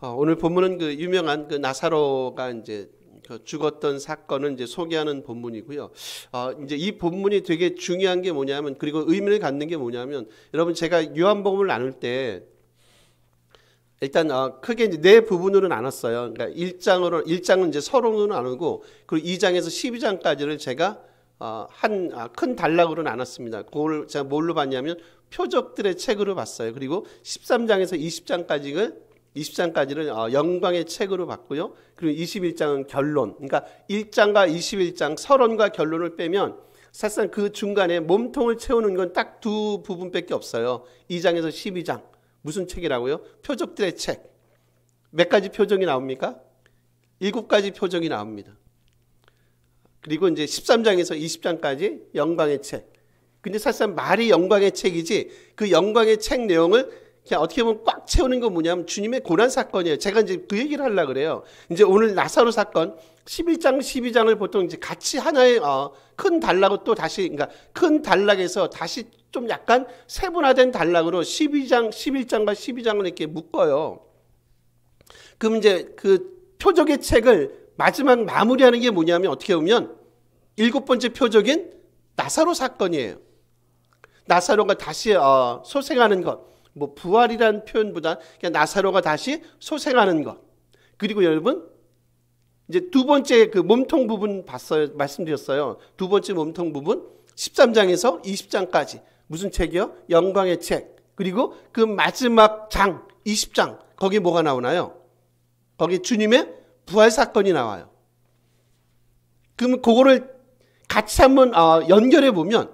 오늘 본문은 그 유명한 그 나사로가 이제 그 죽었던 사건을 이제 소개하는 본문이고요. 이제 이 본문이 되게 중요한 게 뭐냐면, 그리고 의미를 갖는 게 뭐냐면, 여러분 제가 요한복음을 나눌 때 일단 크게 이제 네 부분으로 나눴어요. 그러니까 1장은 이제 서론으로 나누고, 그리고 2장에서 12장까지를 제가 큰 단락으로 나눴습니다. 그걸 제가 뭘로 봤냐면 표적들의 책으로 봤어요. 그리고 13장에서 20장까지를 영광의 책으로 봤고요. 그리고 21장은 결론. 그러니까 1장과 21장 서론과 결론을 빼면 사실상 그 중간에 몸통을 채우는 건 딱 두 부분밖에 없어요. 2장에서 12장. 무슨 책이라고요? 표적들의 책. 몇 가지 표적이 나옵니까? 7가지 표적이 나옵니다. 그리고 이제 13장에서 20장까지 영광의 책. 근데 사실상 말이 영광의 책이지, 그 영광의 책 내용을 그냥 어떻게 보면 꽉 채우는 건 뭐냐면 주님의 고난 사건이에요. 제가 이제 그 얘기를 하려고 그래요. 이제 오늘 나사로 사건 11장, 12장을 보통 이제 같이 하나의 큰 단락으로 또 다시, 그러니까 큰 단락에서 다시 좀 약간 세분화된 단락으로 12장, 11장과 12장을 이렇게 묶어요. 그럼 이제 그 표적의 책을 마지막 마무리하는 게 뭐냐면 어떻게 보면 7번째 표적인 나사로 사건이에요. 나사로가 다시 소생하는 것. 뭐 부활이라는 표현보다 그냥 나사로가 다시 소생하는 것. 그리고 여러분 이제 두 번째 그 몸통 부분 말씀드렸어요. 두 번째 몸통 부분 13장에서 20장까지 무슨 책이요? 영광의 책. 그리고 그 마지막 장 20장 거기 뭐가 나오나요? 거기 주님의 부활 사건이 나와요. 그러면 그거를 같이 한번 연결해 보면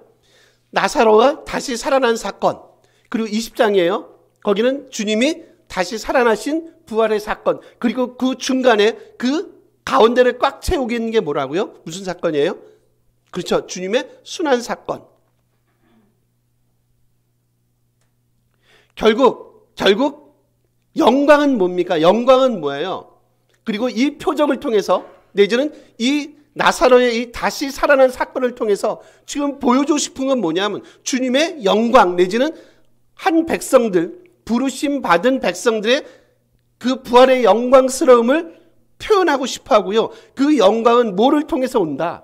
나사로가 다시 살아난 사건, 그리고 20장이에요. 거기는 주님이 다시 살아나신 부활의 사건, 그리고 그 중간에 그 가운데를 꽉 채우고 있는 게 뭐라고요? 무슨 사건이에요? 그렇죠. 주님의 순환 사건. 결국 영광은 뭡니까? 영광은 뭐예요? 그리고 이 표적을 통해서 내지는 이 나사로의 이 다시 살아난 사건을 통해서 지금 보여주고 싶은 건 뭐냐면 주님의 영광 내지는 한 백성들, 부르심 받은 백성들의 그 부활의 영광스러움을 표현하고 싶어 하고요. 그 영광은 뭐를 통해서 온다?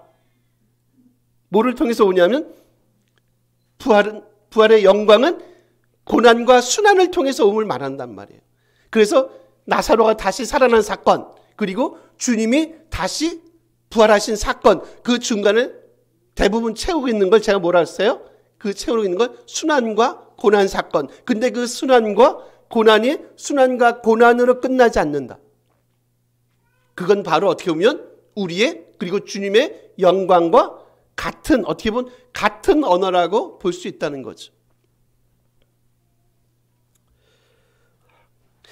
뭐를 통해서 오냐면 부활의 영광은 고난과 순환을 통해서 옴을 말한단 말이에요. 그래서 나사로가 다시 살아난 사건, 그리고 주님이 다시 부활하신 사건, 그 중간을 대부분 채우고 있는 걸 제가 뭐라 했어요? 그 채우고 있는 걸 순환과 고난 사건. 근데 그 순환과 고난이 순환과 고난으로 끝나지 않는다. 그건 바로 어떻게 보면 우리의 그리고 주님의 영광과 같은, 어떻게 보면 같은 언어라고 볼 수 있다는 거죠.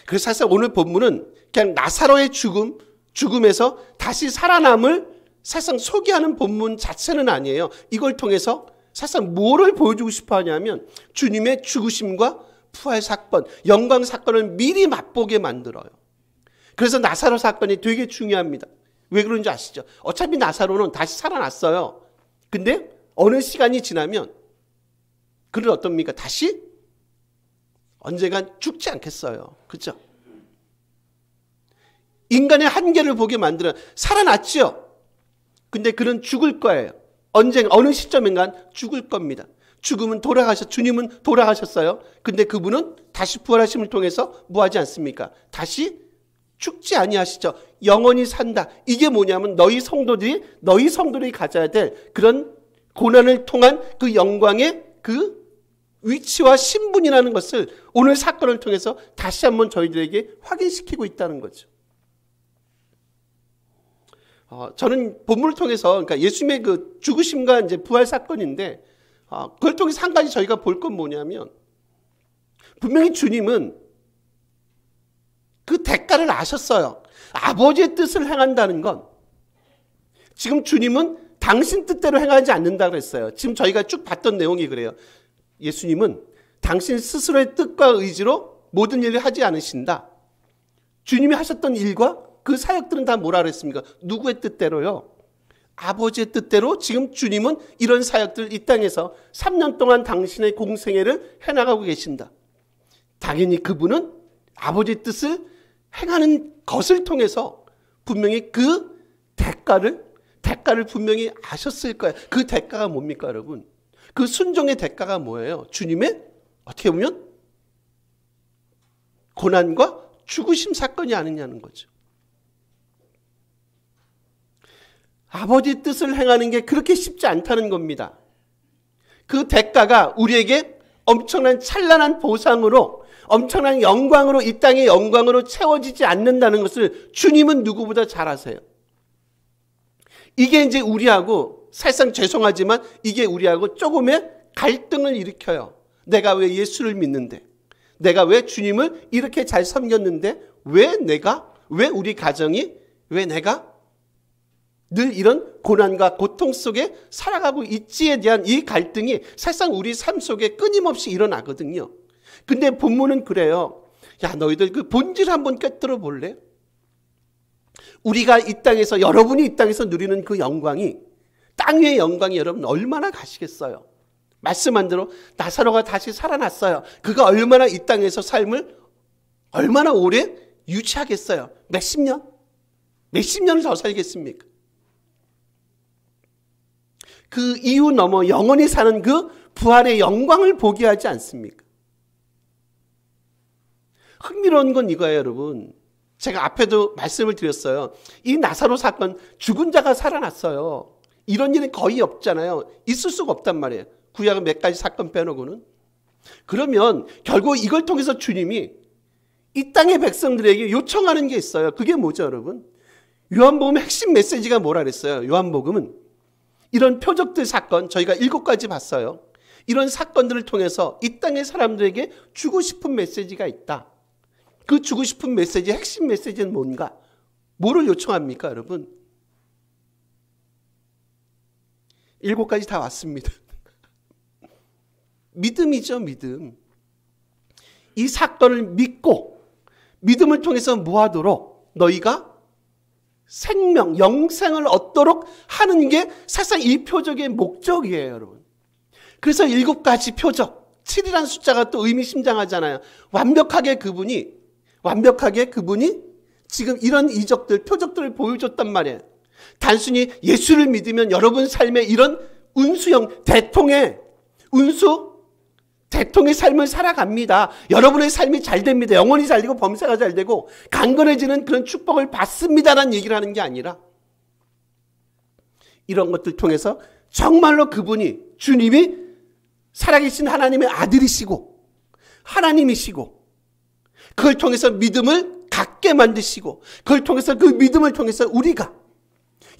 그래서 사실 오늘 본문은 그냥 나사로의 죽음에서 다시 살아남을 사실상 소개하는 본문 자체는 아니에요. 이걸 통해서 사실상 뭐를 보여주고 싶어 하냐면 주님의 죽으심과 부활 사건, 영광 사건을 미리 맛보게 만들어요. 그래서 나사로 사건이 되게 중요합니다. 왜 그런지 아시죠? 어차피 나사로는 다시 살아났어요. 근데 어느 시간이 지나면 그는 어떻습니까? 다시 언젠간 죽지 않겠어요. 그렇죠? 인간의 한계를 보게 만들어 살아났죠. 근데 그는 죽을 거예요. 언젠가 어느 시점인가 죽을 겁니다. 죽음은 주님은 돌아가셨어요. 근데 그분은 다시 부활하심을 통해서 뭐 하지 않습니까? 다시 죽지 아니하시죠. 영원히 산다. 이게 뭐냐면 너희 성도들이 가져야 될 그런 고난을 통한 그 영광의 그 위치와 신분이라는 것을 오늘 사건을 통해서 다시 한번 저희들에게 확인시키고 있다는 거죠. 저는 본문을 통해서, 그러니까 예수님의 그 죽으심과 이제 부활 사건인데, 그걸 통해서 한 가지 저희가 볼 건 뭐냐면, 분명히 주님은 그 대가를 아셨어요. 아버지의 뜻을 행한다는 건, 지금 주님은 당신 뜻대로 행하지 않는다고 했어요. 지금 저희가 쭉 봤던 내용이 그래요. 예수님은 당신 스스로의 뜻과 의지로 모든 일을 하지 않으신다. 주님이 하셨던 일과 그 사역들은 다 뭐라 그랬습니까? 누구의 뜻대로요? 아버지의 뜻대로 지금 주님은 이런 사역들 이 땅에서 3년 동안 당신의 공생애를 해나가고 계신다. 당연히 그분은 아버지의 뜻을 행하는 것을 통해서 분명히 그 대가를 분명히 아셨을 거예요. 그 대가가 뭡니까, 여러분? 그 순종의 대가가 뭐예요? 주님의 어떻게 보면 고난과 죽으심 사건이 아니냐는 거죠. 아버지 뜻을 행하는 게 그렇게 쉽지 않다는 겁니다. 그 대가가 우리에게 엄청난 찬란한 보상으로, 엄청난 영광으로, 이 땅의 영광으로 채워지지 않는다는 것을 주님은 누구보다 잘 아세요. 이게 이제 우리하고, 사실상 죄송하지만 이게 우리하고 조금의 갈등을 일으켜요. 내가 왜 예수를 믿는데, 내가 왜 주님을 이렇게 잘 섬겼는데, 왜 우리 가정이, 왜 내가 늘 이런 고난과 고통 속에 살아가고 있지에 대한 이 갈등이 사실상 우리 삶 속에 끊임없이 일어나거든요. 근데 본문은 그래요. 야, 너희들 그 본질 한번 꿰뚫어 볼래? 우리가 이 땅에서, 여러분이 이 땅에서 누리는 그 영광이, 땅 위의 영광이 여러분 얼마나 가시겠어요? 말씀한 대로 나사로가 다시 살아났어요. 그가 얼마나 이 땅에서 삶을 얼마나 오래 유지하겠어요? 몇십 년? 몇십 년을 더 살겠습니까? 그 이유 넘어 영원히 사는 그 부활의 영광을 보게 하지 않습니까? 흥미로운 건 이거예요, 여러분. 제가 앞에도 말씀을 드렸어요. 이 나사로 사건, 죽은 자가 살아났어요. 이런 일은 거의 없잖아요. 있을 수가 없단 말이에요. 구약은 몇 가지 사건 빼놓고는. 그러면 결국 이걸 통해서 주님이 이 땅의 백성들에게 요청하는 게 있어요. 그게 뭐죠, 여러분? 요한복음의 핵심 메시지가 뭐라 그랬어요? 요한복음은 이런 표적들 사건, 저희가 7가지 봤어요. 이런 사건들을 통해서 이 땅의 사람들에게 주고 싶은 메시지가 있다. 그 주고 싶은 메시지의 핵심 메시지는 뭔가? 뭐를 요청합니까, 여러분? 7가지 다 왔습니다. 믿음이죠, 믿음. 이 사건을 믿고 믿음을 통해서 뭐 하도록? 너희가 생명, 영생을 얻도록 하는 게 사실상 이 표적의 목적이에요, 여러분. 그래서 7가지 표적, 7이라는 숫자가 또 의미심장하잖아요. 완벽하게 그분이 지금 이런 이적들, 표적들을 보여줬단 말이에요. 단순히 예수를 믿으면 여러분 삶에 이런 운수형, 대통의 삶을 살아갑니다. 여러분의 삶이 잘 됩니다. 영혼이 잘 되고 범사가 잘 되고 강건해지는 그런 축복을 받습니다라는 얘기를 하는 게 아니라, 이런 것들 통해서 정말로 그분이, 주님이 살아계신 하나님의 아들이시고 하나님이시고, 그걸 통해서 믿음을 갖게 만드시고, 그걸 통해서, 그 믿음을 통해서 우리가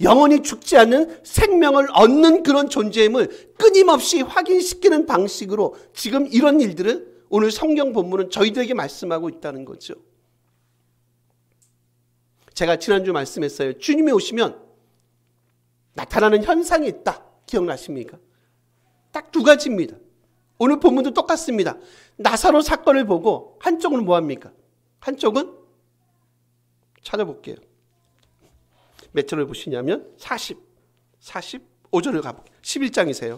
영원히 죽지 않는 생명을 얻는 그런 존재임을 끊임없이 확인시키는 방식으로 지금 이런 일들을 오늘 성경 본문은 저희들에게 말씀하고 있다는 거죠. 제가 지난주 말씀했어요. 주님이 오시면 나타나는 현상이 있다. 기억나십니까? 딱 2가지입니다. 오늘 본문도 똑같습니다. 나사로 사건을 보고 한쪽은 뭐합니까? 한쪽은 찾아볼게요. 몇 절을 보시냐면 45절을 가볼게요. 11장이세요.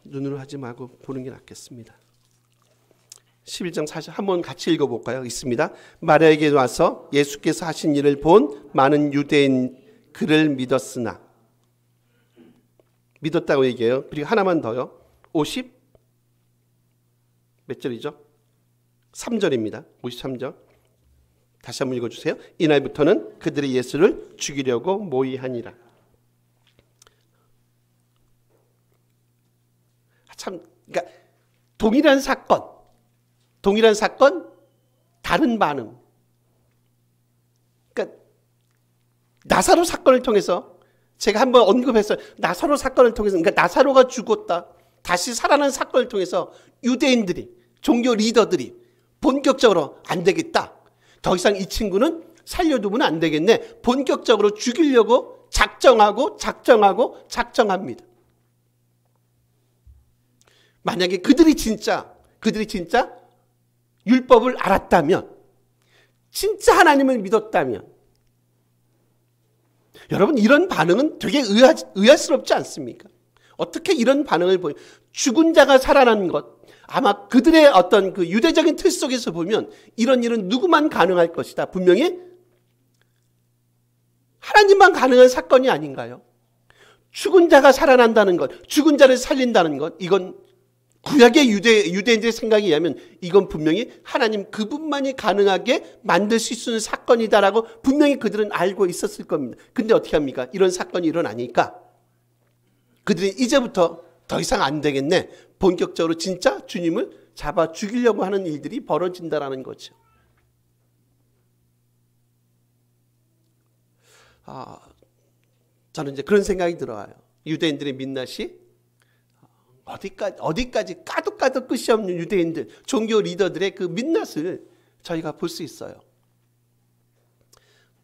눈으로 하지 말고 보는 게 낫겠습니다. 11장 40, 한번 같이 읽어볼까요? 있습니다. 마리아에게 와서 예수께서 하신 일을 본 많은 유대인 그를 믿었으나, 믿었다고 얘기해요. 그리고 하나만 더요. 50 몇 절이죠? 3절입니다. 53절. 다시 한번 읽어주세요. 이날부터는 그들이 예수를 죽이려고 모의하니라. 참, 그러니까 동일한 사건, 다른 반응. 그러니까 나사로 사건을 통해서 제가 한번 언급했어요. 나사로 사건을 통해서, 그러니까 나사로가 죽었다, 다시 살아난 사건을 통해서 유대인들이, 종교 리더들이 본격적으로 안 되겠다, 더 이상 이 친구는 살려두면 안 되겠네, 본격적으로 죽이려고 작정합니다. 만약에 그들이 진짜 율법을 알았다면, 진짜 하나님을 믿었다면, 여러분 이런 반응은 되게 의아스럽지 않습니까? 어떻게 이런 반응을 보여? 죽은 자가 살아난 것, 아마 그들의 어떤 그 유대적인 틀 속에서 보면 이런 일은 누구만 가능할 것이다. 분명히 하나님만 가능한 사건이 아닌가요? 죽은 자가 살아난다는 것, 죽은 자를 살린다는 것, 이건 구약의 유대인들의 생각에 의하면 이건 분명히 하나님 그분만이 가능하게 만들 수 있는 사건이다라고 분명히 그들은 알고 있었을 겁니다. 근데 어떻게 합니까? 이런 사건이 일어나니까 그들이 이제부터 더 이상 안 되겠네. 본격적으로 진짜 주님을 잡아 죽이려고 하는 일들이 벌어진다라는 거죠. 저는 이제 그런 생각이 들어요. 유대인들의 민낯이 어디까지 까도 끝이 없는 유대인들, 종교 리더들의 그 민낯을 저희가 볼 수 있어요.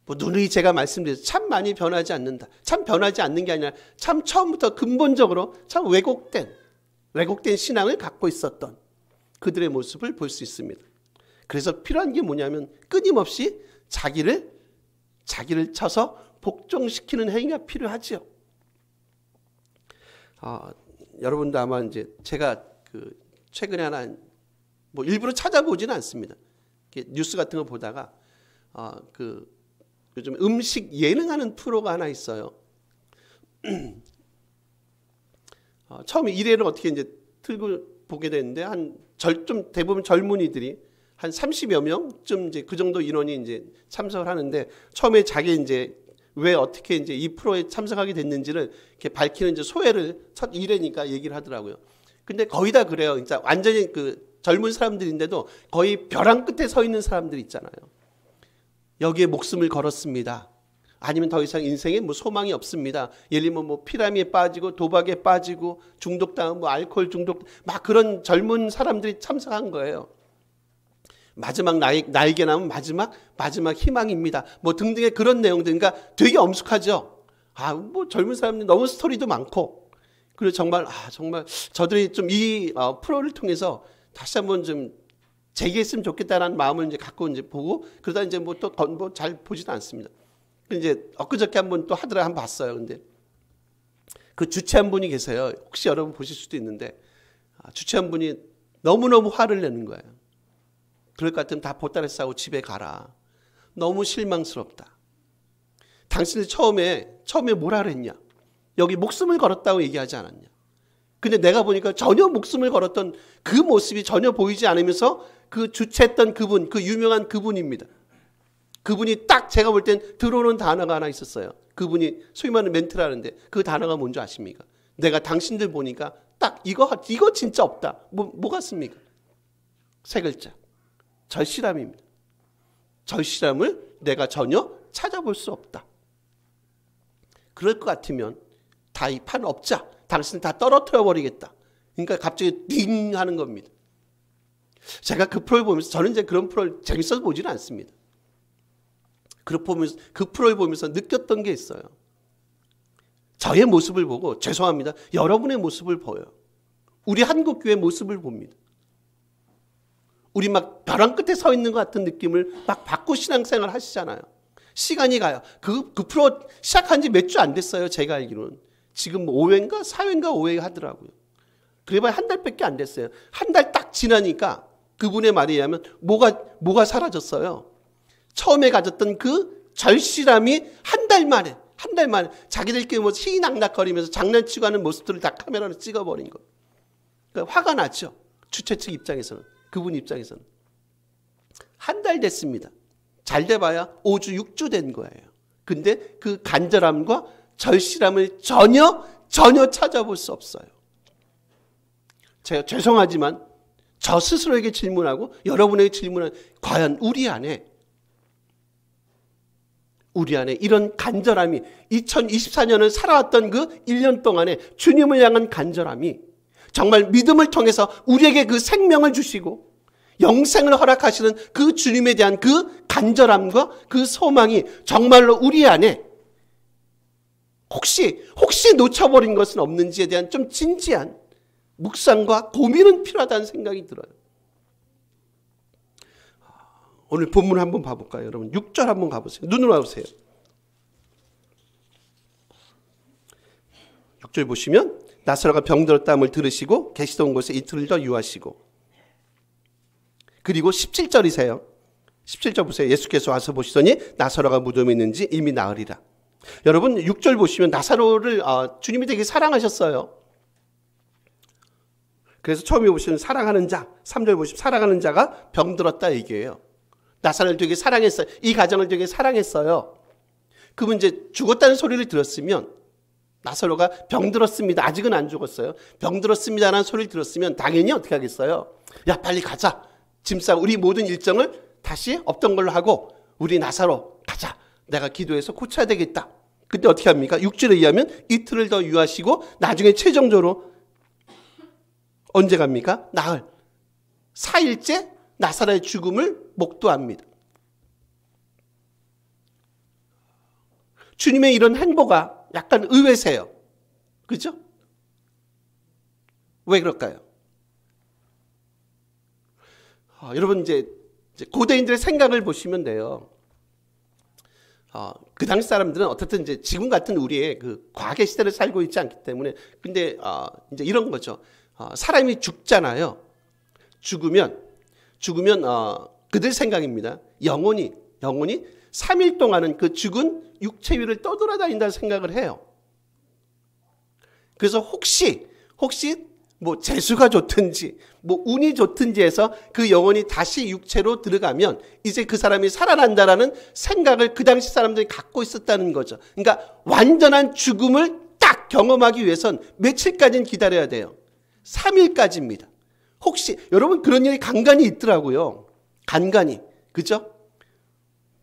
뭐 누누이 제가 말씀드려서 참 많이 변하지 않는다. 참 변하지 않는 게 아니라 참 처음부터 근본적으로 참 왜곡된 신앙을 갖고 있었던 그들의 모습을 볼 수 있습니다. 그래서 필요한 게 뭐냐면 끊임없이 자기를 쳐서 복종시키는 행위가 필요하죠. 여러분도 아마 이제 제가 그 최근에 하나 뭐 일부러 찾아보지는 않습니다. 뉴스 같은 거 보다가 그 요즘 음식 예능하는 프로가 하나 있어요. 처음에 1회를 어떻게 이제 틀고 보게 됐는데 좀 대부분 젊은이들이 한 30여 명쯤 이제 그 정도 인원이 이제 참석을 하는데 처음에 자기 이제 왜 어떻게 이제 이 프로에 참석하게 됐는지를 이렇게 밝히는 이제 소회를 첫 1회니까 얘기를 하더라고요. 근데 거의 다 그래요. 진짜 완전히 그 젊은 사람들인데도 거의 벼랑 끝에 서 있는 사람들 있잖아요. 여기에 목숨을 걸었습니다. 아니면 더 이상 인생에 뭐 소망이 없습니다. 예를 들면 뭐 피라미에 빠지고 도박에 빠지고 중독당하고 뭐 알코올 중독 막 그런 젊은 사람들이 참석한 거예요. 마지막 날개 남은 마지막 희망입니다. 뭐 등등의 그런 내용들. 그러니까 되게 엄숙하죠. 뭐 젊은 사람들 너무 스토리도 많고. 그리고 정말 저들이 좀 이 프로를 통해서 다시 한번 좀 재기했으면 좋겠다라는 마음을 이제 갖고 이제 보고 그러다 이제 뭐 또 뭐 잘 보지도 않습니다. 이제 엊그저께 한번 또 하더라 한번 봤어요. 근데 그 주최한 분이 계세요. 혹시 여러분 보실 수도 있는데 주최한 분이 너무너무 화를 내는 거예요. 그럴 것 같으면 다 보따리 싸고 집에 가라. 너무 실망스럽다. 당신이 처음에 뭐라 그랬냐? 여기 목숨을 걸었다고 얘기하지 않았냐? 근데 내가 보니까 전혀 목숨을 걸었던 그 모습이 전혀 보이지 않으면서 그 주최했던 그분, 그 유명한 그분입니다. 그분이 딱 제가 볼 땐 들어오는 단어가 하나 있었어요. 그분이 소위 말하는 멘트라는데 그 단어가 뭔지 아십니까? 내가 당신들 보니까 딱 이거 진짜 없다. 뭐 같습니까? 세 글자. 절실함입니다. 절실함을 내가 전혀 찾아볼 수 없다. 그럴 것 같으면 다 이 판 없자. 당신을 다 떨어뜨려 버리겠다. 그러니까 갑자기 띵 하는 겁니다. 제가 그 프로를 보면서 저는 이제 그런 프로를 재밌어서 보지는 않습니다. 그 프로를 보면서 느꼈던 게 있어요. 저의 모습을 보고 죄송합니다. 여러분의 모습을 보여요. 우리 한국교회 모습을 봅니다. 우리 막 벼랑 끝에 서 있는 것 같은 느낌을 막 받고 신앙생활 하시잖아요. 시간이 가요. 그 프로 시작한 지 몇 주 안 됐어요. 제가 알기로는. 지금 5회인가 4회인가 5회 하더라고요. 그래봐야 한 달밖에 안 됐어요. 한 달 딱 지나니까 그분의 말에 의하면 뭐가 사라졌어요. 처음에 가졌던 그 절실함이 한 달 만에 자기들끼리 뭐 희낙낙거리면서 장난치고 하는 모습들을 다 카메라로 찍어버린 거예요. 그러니까 화가 나죠. 주최 측 입장에서는. 그분 입장에서는. 한 달 됐습니다. 잘 돼봐야 5주 6주 된 거예요. 근데 그 간절함과 절실함을 전혀 찾아볼 수 없어요. 제가 죄송하지만 저 스스로에게 질문하고 여러분에게 질문하는 과연 우리 안에 이런 간절함이 2024년을 살아왔던 그 1년 동안에 주님을 향한 간절함이 정말 믿음을 통해서 우리에게 그 생명을 주시고 영생을 허락하시는 그 주님에 대한 그 간절함과 그 소망이 정말로 우리 안에 혹시 놓쳐버린 것은 없는지에 대한 좀 진지한 묵상과 고민은 필요하다는 생각이 들어요. 오늘 본문 한번 봐볼까요? 여러분 6절 한번 가보세요. 눈으로 봐보세요. 6절 보시면 나사로가 병들었다함을 들으시고 계시던 곳에 이틀을 더 유하시고 그리고 17절이세요. 17절 보세요. 예수께서 와서 보시더니 나사로가 무덤에 있는지 이미 나으리라. 여러분 6절 보시면 나사로를 주님이 되게 사랑하셨어요. 그래서 처음에 보시면 사랑하는 자, 3절 보시면 사랑하는 자가 병들었다 얘기예요. 나사로를 되게 사랑했어요. 이 가정을 되게 사랑했어요. 그분 이제 죽었다는 소리를 들었으면 나사로가 병들었습니다. 아직은 안 죽었어요. 병들었습니다라는 소리를 들었으면 당연히 어떻게 하겠어요? 야 빨리 가자. 짐 싸고 우리 모든 일정을 다시 없던 걸로 하고 우리 나사로 가자. 내가 기도해서 고쳐야 되겠다. 근데 어떻게 합니까? 6절에 의하면 이틀을 더 유하시고 나중에 최종적으로 언제 갑니까? 나흘 4일째 나사로의 죽음을 목도합니다. 주님의 이런 행보가 약간 의외세요. 그죠? 왜 그럴까요? 여러분 이제 고대인들의 생각을 보시면 돼요. 그 당시 사람들은 어떻든 이제 지금 같은 우리의 그 과거 시대를 살고 있지 않기 때문에 근데 이제 이런 거죠. 사람이 죽잖아요. 죽으면 그들 생각입니다. 영혼이 3일 동안은 그 죽은 육체 위를 떠돌아다닌다는 생각을 해요. 그래서 혹시 뭐 재수가 좋든지 뭐 운이 좋든지 해서 그 영혼이 다시 육체로 들어가면 이제 그 사람이 살아난다라는 생각을 그 당시 사람들이 갖고 있었다는 거죠. 그러니까 완전한 죽음을 딱 경험하기 위해선 며칠까지는 기다려야 돼요. 3일까지입니다. 혹시 여러분 그런 일이 간간히 있더라고요. 간간히. 그죠?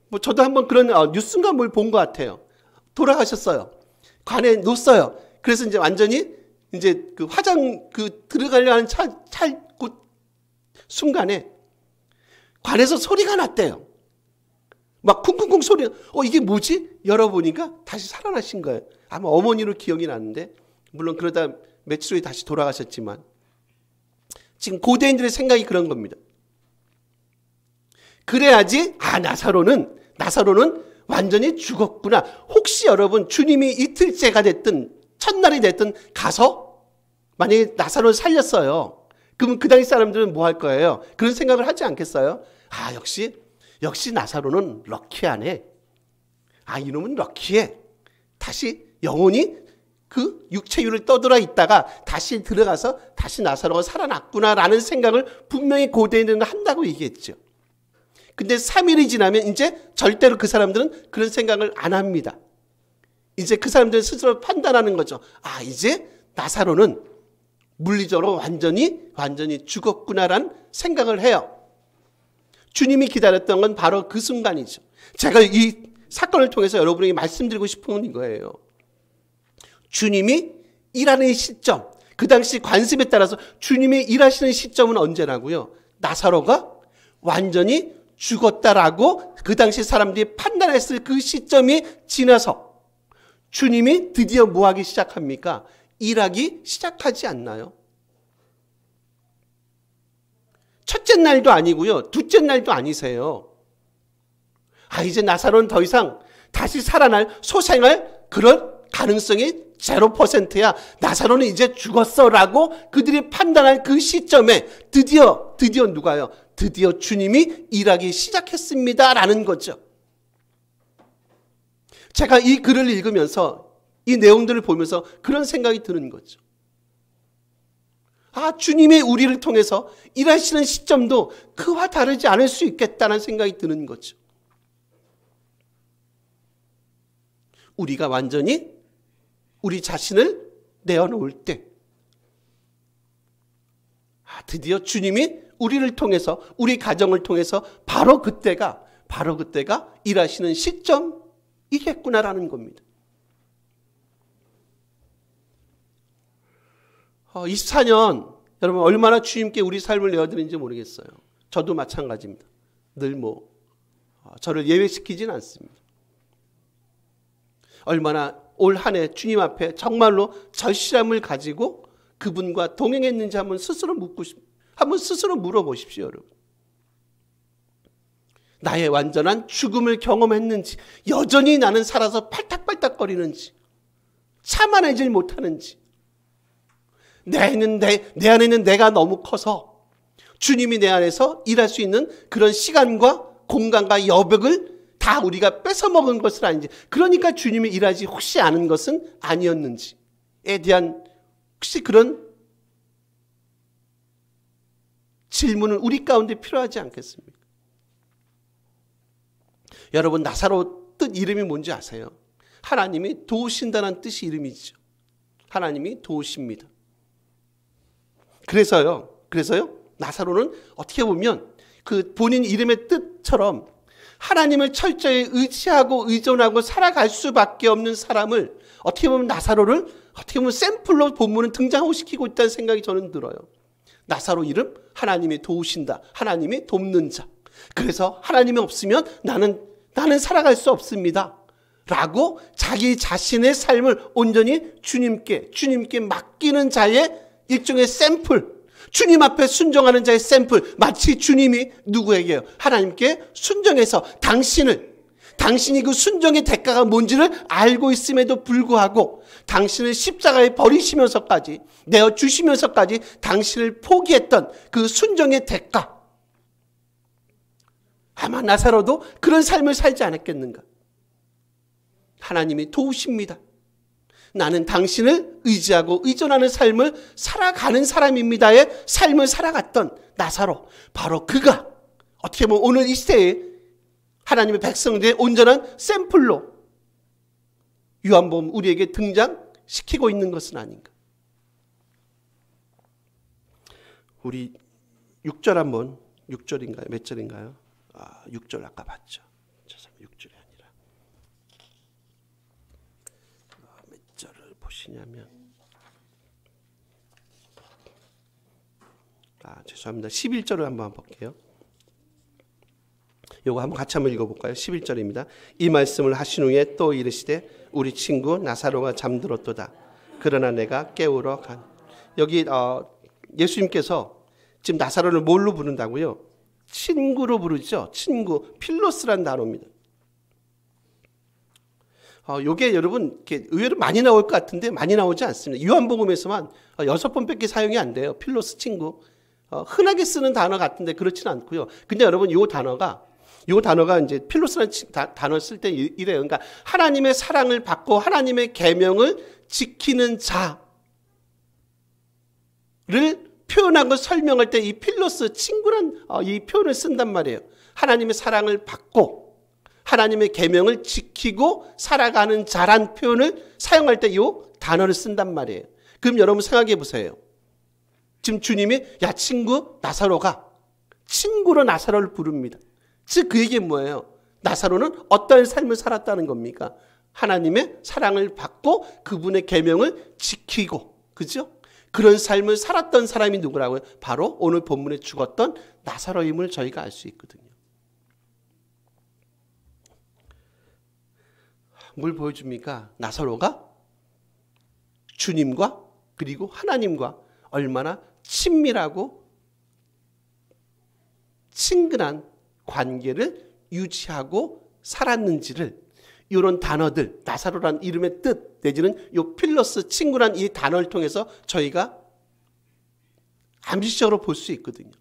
뭐 저도 한번 그런 뉴스인가 뭘 본 것 같아요. 돌아가셨어요. 관에 놓았어요. 그래서 이제 완전히 이제 그 화장 들어가려 하는 순간에 관에서 소리가 났대요. 막 쿵쿵쿵 소리. 이게 뭐지? 열어보니까 다시 살아나신 거예요. 아마 어머니로 기억이 나는데 물론 그러다 며칠 후에 다시 돌아가셨지만 지금 고대인들의 생각이 그런 겁니다. 그래야지 나사로는 완전히 죽었구나. 혹시 여러분 주님이 이틀째가 됐든 첫날이 됐든 가서 만약에 나사로를 살렸어요. 그러면 그 당시 사람들은 뭐 할 거예요? 그런 생각을 하지 않겠어요? 역시 나사로는 럭키하네. 이놈은 럭키해. 다시 영혼이 그 육체유를 떠돌아 있다가 다시 들어가서 다시 나사로가 살아났구나라는 생각을 분명히 고대인들은 한다고 얘기했죠. 근데 3일이 지나면 이제 절대로 그 사람들은 그런 생각을 안 합니다. 이제 그 사람들은 스스로 판단하는 거죠. 이제 나사로는 물리적으로 완전히 죽었구나라는 생각을 해요. 주님이 기다렸던 건 바로 그 순간이죠. 제가 이 사건을 통해서 여러분에게 말씀드리고 싶은 이거예요. 주님이 일하는 시점, 그 당시 관습에 따라서 주님이 일하시는 시점은 언제라고요? 나사로가 완전히 죽었다라고 그 당시 사람들이 판단했을 그 시점이 지나서 주님이 드디어 뭐 하기 시작합니까? 일하기 시작하지 않나요? 첫째 날도 아니고요. 둘째 날도 아니세요. 이제 나사로는 더 이상 다시 살아날 소생할 그런 가능성이 0%야. 나사로는 이제 죽었어라고 그들이 판단한 그 시점에 드디어 누가요? 드디어 주님이 일하기 시작했습니다라는 거죠. 제가 이 글을 읽으면서 이 내용들을 보면서 그런 생각이 드는 거죠. 주님이 우리를 통해서 일하시는 시점도 그와 다르지 않을 수 있겠다는 생각이 드는 거죠. 우리가 완전히 우리 자신을 내어놓을 때 드디어 주님이 우리를 통해서 우리 가정을 통해서 바로 그때가 일하시는 시점이겠구나라는 겁니다. 24년 여러분 얼마나 주님께 우리 삶을 내어드리는지 모르겠어요. 저도 마찬가지입니다. 늘 저를 예외시키지는 않습니다. 얼마나 올 한 해 주님 앞에 정말로 절실함을 가지고 그분과 동행했는지 한번 스스로 물어보십시오, 여러분. 나의 완전한 죽음을 경험했는지, 여전히 나는 살아서 팔딱팔딱거리는지, 참아내질 못하는지, 내 안에 있는 내가 너무 커서 주님이 내 안에서 일할 수 있는 그런 시간과 공간과 여백을 다 우리가 뺏어먹은 것은 아닌지, 그러니까 주님이 일하지 혹시 않은 것은 아니었는지에 대한 혹시 그런 질문은 우리 가운데 필요하지 않겠습니까? 여러분, 나사로 뜻 이름이 뭔지 아세요? 하나님이 도우신다는 뜻이 이름이죠. 하나님이 도우십니다. 그래서요 나사로는 어떻게 보면 그 본인 이름의 뜻처럼 하나님을 철저히 의지하고 의존하고 살아갈 수밖에 없는 사람을, 어떻게 보면 나사로를 어떻게 보면 샘플로 본문은 등장시키고 있다는 생각이 저는 들어요. 나사로 이름, 하나님이 도우신다, 하나님이 돕는 자. 그래서 하나님이 없으면 나는 살아갈 수 없습니다 라고 자기 자신의 삶을 온전히 주님께 맡기는 자의 일종의 샘플, 주님 앞에 순종하는 자의 샘플. 마치 주님이 누구에게요? 하나님께 순종해서 당신이 그 순종의 대가가 뭔지를 알고 있음에도 불구하고 당신을 십자가에 버리시면서까지, 내어주시면서까지 당신을 포기했던 그 순종의 대가. 아마 나사로도 그런 삶을 살지 않았겠는가. 하나님이 도우십니다. 나는 당신을 의지하고 의존하는 삶을 살아가는 사람입니다의 삶을 살아갔던 나사로, 바로 그가 어떻게 보면 오늘 이 시대에 하나님의 백성들의 온전한 샘플로 요한복음 우리에게 등장시키고 있는 것은 아닌가. 우리 6절 한번, 6절인가요? 몇 절인가요? 6절 아까 봤죠. 6절이 아니라 몇 절을 보시냐면 죄송합니다. 11절을 한번 볼게요. 요거 한번 같이 한번 읽어볼까요? 11절입니다. 이 말씀을 하신 후에 또 이르시되 우리 친구 나사로가 잠들었도다. 그러나 내가 깨우러 간. 여기 예수님께서 지금 나사로를 뭘로 부른다고요? 친구로 부르죠. 친구, 필로스란 단어입니다. 요게 여러분 의외로 많이 나올 것 같은데 많이 나오지 않습니다. 요한복음에서만 6번밖에 사용이 안 돼요. 필로스, 친구. 흔하게 쓰는 단어 같은데 그렇지는 않고요. 근데 여러분 요 단어가 이제 필로스라는 단어를 쓸 때 이래요. 그러니까 하나님의 사랑을 받고 하나님의 계명을 지키는 자를 표현하고 설명할 때 이 필로스, 친구란 이 표현을 쓴단 말이에요. 하나님의 사랑을 받고 하나님의 계명을 지키고 살아가는 자란 표현을 사용할 때 이 단어를 쓴단 말이에요. 그럼 여러분 생각해 보세요. 지금 주님이 친구 나사로가 친구로 나사로를 부릅니다. 즉 그 얘기는 뭐예요? 나사로는 어떤 삶을 살았다는 겁니까? 하나님의 사랑을 받고 그분의 계명을 지키고, 그죠? 그런 삶을 살았던 사람이 누구라고요? 바로 오늘 본문에 죽었던 나사로임을 저희가 알 수 있거든요. 뭘 보여줍니까? 나사로가 주님과 그리고 하나님과 얼마나 친밀하고 친근한 관계를 유지하고 살았는지를 이런 단어들, 나사로란 이름의 뜻 내지는 요 필로스, 친구란 이 단어를 통해서 저희가 암시적으로 볼 수 있거든요.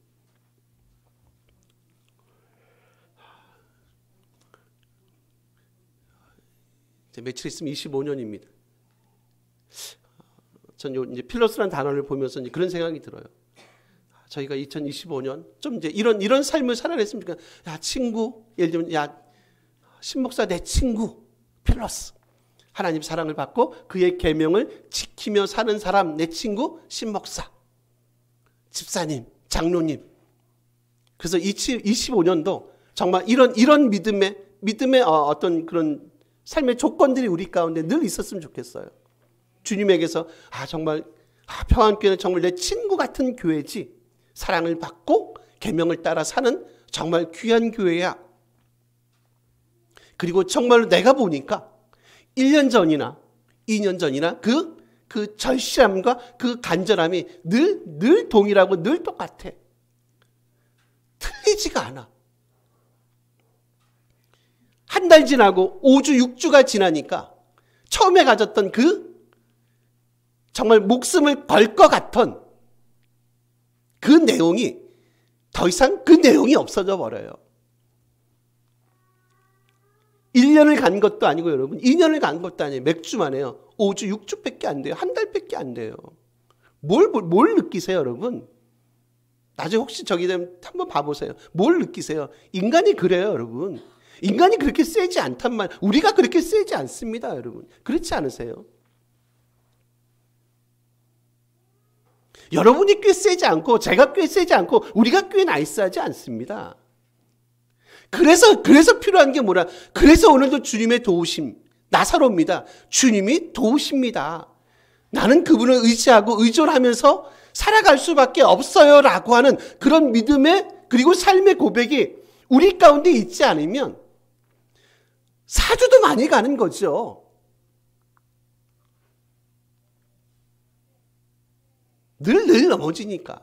이제 며칠 있으면 25년입니다. 전 이제 필로스라는 단어를 보면서 이제 그런 생각이 들어요. 저희가 2025년 좀 이제 이런 삶을 살아냈으면 좋겠어요. 친구, 예를 들면 신목사 내 친구 필로스, 하나님 사랑을 받고 그의 계명을 지키며 사는 사람 내 친구 신목사, 집사님, 장로님. 그래서 25년도 정말 이런 믿음의 어떤 그런 삶의 조건들이 우리 가운데 늘 있었으면 좋겠어요. 주님에게서 정말 평안교회는 정말 내 친구 같은 교회지, 사랑을 받고 계명을 따라 사는 정말 귀한 교회야. 그리고 정말로 내가 보니까 1년 전이나 2년 전이나 그 절실함과 그 간절함이 늘 동일하고 늘 똑같아. 틀리지가 않아. 한 달 지나고 5주, 6주가 지나니까 처음에 가졌던 정말 목숨을 걸 것 같던 그 내용이 더 이상 그 내용이 없어져 버려요. 1년을 간 것도 아니고 여러분 2년을 간 것도 아니에요. 몇 주만 해요. 5주, 6주밖에 안 돼요. 한 달밖에 안 돼요. 뭘 느끼세요 여러분? 나중에 혹시 저기 되면 한번 봐보세요. 뭘 느끼세요? 인간이 그래요 여러분. 인간이 그렇게 세지 않단 말. 우리가 그렇게 세지 않습니다 여러분. 그렇지 않으세요? 여러분이 꽤 세지 않고 제가 꽤 세지 않고 우리가 꽤 나이스하지 않습니다. 그래서 필요한 게 뭐라? 그래서 오늘도 주님의 도우심, 나사로입니다. 주님이 도우십니다. 나는 그분을 의지하고 의존하면서 살아갈 수밖에 없어요라고 하는 그런 믿음의 그리고 삶의 고백이 우리 가운데 있지 않으면 사주도 많이 가는 거죠. 늘 넘어지니까.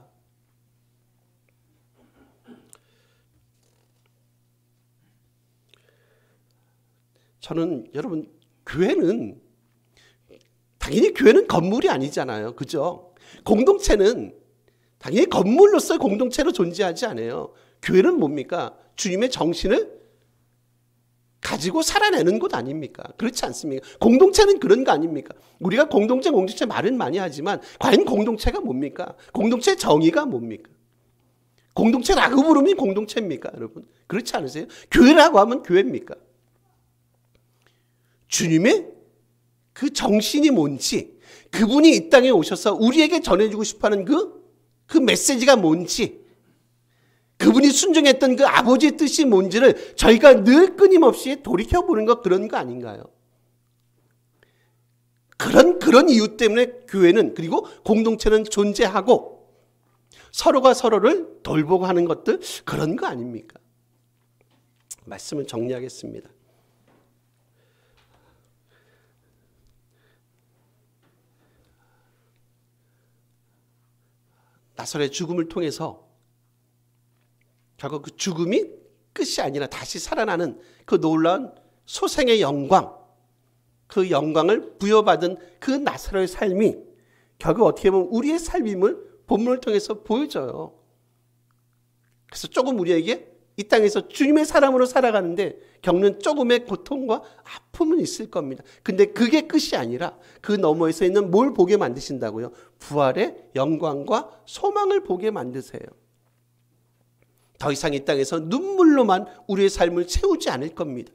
저는 여러분 교회는 당연히 교회는 건물이 아니잖아요. 그죠? 공동체는 당연히 건물로서 공동체로 존재하지 않아요. 교회는 뭡니까? 주님의 정신을 가지고 살아내는 곳 아닙니까? 그렇지 않습니까? 공동체는 그런 거 아닙니까? 우리가 공동체 말은 많이 하지만 과연 공동체가 뭡니까? 공동체의 정의가 뭡니까? 공동체라고 부르면 공동체입니까? 여러분 그렇지 않으세요? 교회라고 하면 교회입니까? 주님의 그 정신이 뭔지, 그분이 이 땅에 오셔서 우리에게 전해주고 싶어하는 그 메시지가 뭔지, 그분이 순종했던 그 아버지의 뜻이 뭔지를 저희가 늘 끊임없이 돌이켜보는 것, 그런 거 아닌가요? 그런 이유 때문에 교회는, 그리고 공동체는 존재하고 서로가 서로를 돌보고 하는 것들, 그런 거 아닙니까? 말씀을 정리하겠습니다. 나사로의 죽음을 통해서 결국 그 죽음이 끝이 아니라 다시 살아나는 그 놀라운 소생의 영광, 그 영광을 부여받은 그 나사로의 삶이 결국 어떻게 보면 우리의 삶임을 본문을 통해서 보여줘요. 그래서 조금 우리에게 이 땅에서 주님의 사람으로 살아가는데 겪는 조금의 고통과 아픔은 있을 겁니다. 근데 그게 끝이 아니라 그 너머에서 있는 뭘 보게 만드신다고요? 부활의 영광과 소망을 보게 만드세요. 더 이상 이 땅에서 눈물로만 우리의 삶을 채우지 않을 겁니다.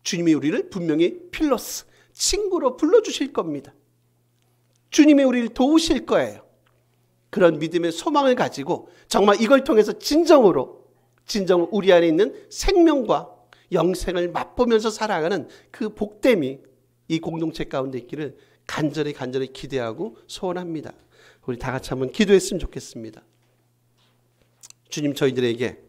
주님이 우리를 분명히 필로스, 친구로 불러주실 겁니다. 주님이 우리를 도우실 거예요. 그런 믿음의 소망을 가지고 정말 이걸 통해서 진정으로 우리 안에 있는 생명과 영생을 맛보면서 살아가는 그 복됨이 이 공동체 가운데 있기를 간절히 기대하고 소원합니다. 우리 다 같이 한번 기도했으면 좋겠습니다. 주님, 저희들에게